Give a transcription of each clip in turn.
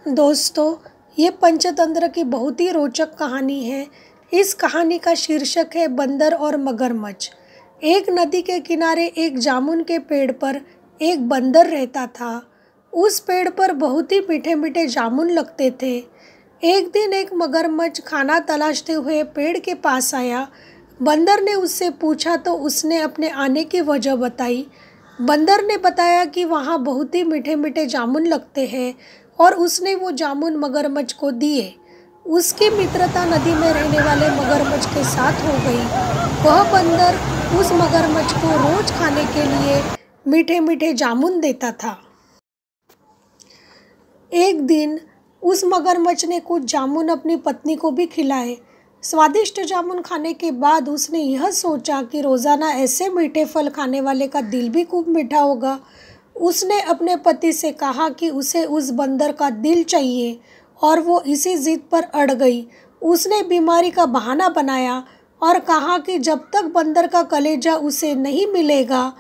दोस्तों, ये पंचतंत्र की बहुत ही रोचक कहानी है। इस कहानी का शीर्षक है बंदर और मगरमच्छ। एक नदी के किनारे एक जामुन के पेड़ पर एक बंदर रहता था। उस पेड़ पर बहुत ही मीठे मीठे जामुन लगते थे। एक दिन एक मगरमच्छ खाना तलाशते हुए पेड़ के पास आया। बंदर ने उससे पूछा तो उसने अपने आने की वजह बताई। बंदर ने बताया कि वहाँ बहुत ही मीठे मीठे जामुन लगते हैं और उसने वो जामुन मगरमच्छ को दिए। उसकी मित्रता नदी में रहने वाले मगरमच्छ के साथ हो गई। वह बंदर उस मगरमच्छ को रोज खाने के लिए मीठे मीठे जामुन देता था। एक दिन उस मगरमच्छ ने कुछ जामुन अपनी पत्नी को भी खिलाए। स्वादिष्ट जामुन खाने के बाद उसने यह सोचा कि रोज़ाना ऐसे मीठे फल खाने वाले का दिल भी खूब मीठा होगा। उसने अपने पति से कहा कि उसे उस बंदर का दिल चाहिए और वो इसी जिद पर अड़ गई। उसने बीमारी का बहाना बनाया और कहा कि जब तक बंदर का कलेजा उसे नहीं मिलेगा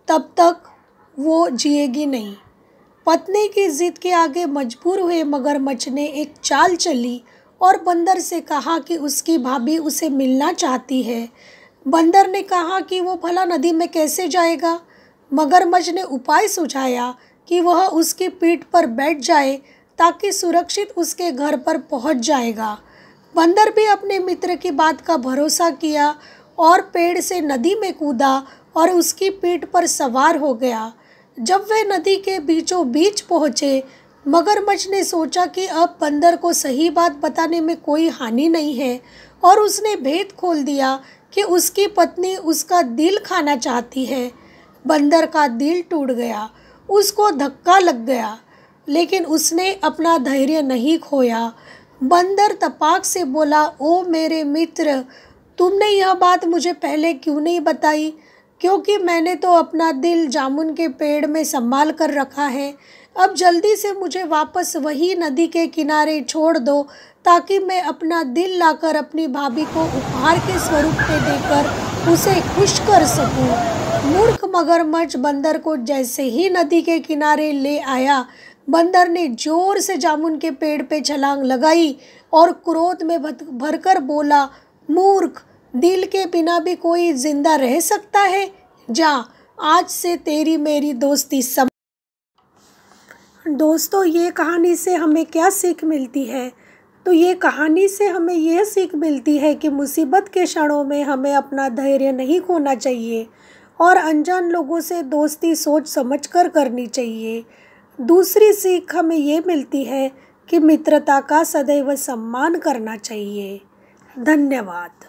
तब तक वो जिएगी नहीं। पत्नी की जिद के आगे मजबूर हुए मगरमच्छ ने एक चाल चली और बंदर से कहा कि उसकी भाभी उसे मिलना चाहती है। बंदर ने कहा कि वो भला नदी में कैसे जाएगा। मगरमच्छ ने उपाय सुझाया कि वह उसकी पीठ पर बैठ जाए ताकि सुरक्षित उसके घर पर पहुंच जाएगा। बंदर भी अपने मित्र की बात का भरोसा किया और पेड़ से नदी में कूदा और उसकी पीठ पर सवार हो गया। जब वे नदी के बीचों बीच पहुँचे, मगरमच्छ ने सोचा कि अब बंदर को सही बात बताने में कोई हानि नहीं है और उसने भेद खोल दिया कि उसकी पत्नी उसका दिल खाना चाहती है। बंदर का दिल टूट गया, उसको धक्का लग गया, लेकिन उसने अपना धैर्य नहीं खोया। बंदर तपाक से बोला, ओ मेरे मित्र, तुमने यह बात मुझे पहले क्यों नहीं बताई? क्योंकि मैंने तो अपना दिल जामुन के पेड़ में संभाल कर रखा है। अब जल्दी से मुझे वापस वही नदी के किनारे छोड़ दो ताकि मैं अपना दिल लाकर अपनी भाभी को उपहार के स्वरूप में देकर उसे खुश कर सकूं। मूर्ख मगरमच्छ बंदर को जैसे ही नदी के किनारे ले आया, बंदर ने जोर से जामुन के पेड़ पे छलांग लगाई और क्रोध में भरकर बोला, मूर्ख, दिल के बिना भी कोई जिंदा रह सकता है? जा, आज से तेरी मेरी दोस्ती सम। दोस्तों, ये कहानी से हमें क्या सीख मिलती है? तो ये कहानी से हमें यह सीख मिलती है कि मुसीबत के क्षणों में हमें अपना धैर्य नहीं खोना चाहिए और अनजान लोगों से दोस्ती सोच समझकर करनी चाहिए। दूसरी सीख हमें ये मिलती है कि मित्रता का सदैव सम्मान करना चाहिए। धन्यवाद।